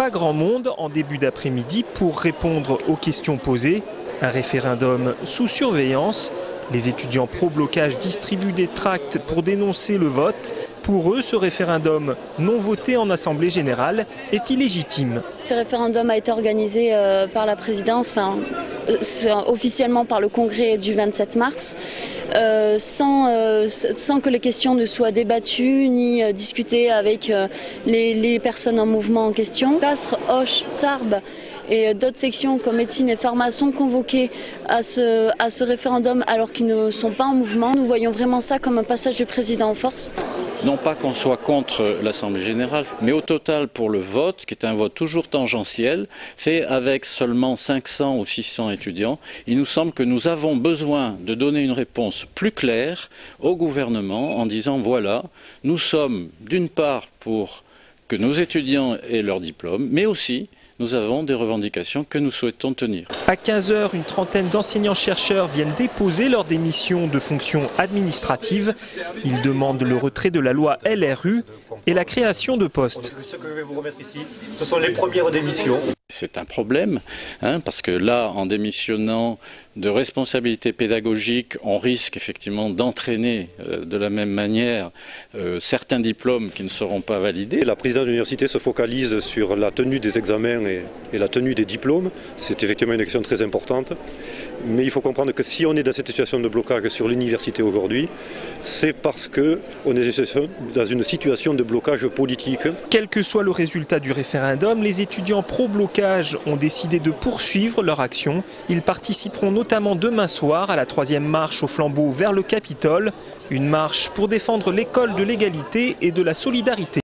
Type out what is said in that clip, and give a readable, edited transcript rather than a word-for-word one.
Pas grand monde en début d'après-midi pour répondre aux questions posées. Un référendum sous surveillance. Les étudiants pro-blocage distribuent des tracts pour dénoncer le vote. Pour eux, ce référendum non voté en Assemblée générale est illégitime. Ce référendum a été organisé par la présidence, officiellement par le congrès du 27 mars, sans que les questions ne soient débattues ni discutées avec les personnes en mouvement en question. Castres, Auch, Tarbes et d'autres sections comme médecine et pharma sont convoquées à ce référendum alors qu'ils ne sont pas en mouvement. Nous voyons vraiment ça comme un passage du président en force. Non pas qu'on soit contre l'Assemblée générale, mais au total pour le vote, qui est un vote toujours tangentiel, fait avec seulement 500 ou 600 étudiants, il nous semble que nous avons besoin de donner une réponse plus claire au gouvernement en disant voilà, nous sommes d'une part pour que nos étudiants aient leur diplôme, mais aussi nous avons des revendications que nous souhaitons tenir. À 15 h, une trentaine d'enseignants-chercheurs viennent déposer leur démission de fonctions administratives. Ils demandent le retrait de la loi LRU et la création de postes. Ce que je vais vous remettre ici, ce sont les premières démissions. C'est un problème, parce que là, en démissionnant de responsabilités pédagogiques, on risque effectivement d'entraîner de la même manière certains diplômes qui ne seront pas validés. La présidence de l'université se focalise sur la tenue des examens et la tenue des diplômes. C'est effectivement une question très importante. Mais il faut comprendre que si on est dans cette situation de blocage sur l'université aujourd'hui, c'est parce qu'on est dans une situation de blocage politique. Quel que soit le résultat du référendum, les étudiants pro-blocage ont décidé de poursuivre leur action. Ils participeront notamment demain soir à la 3e marche au flambeau vers le Capitole. Une marche pour défendre l'école de l'égalité et de la solidarité.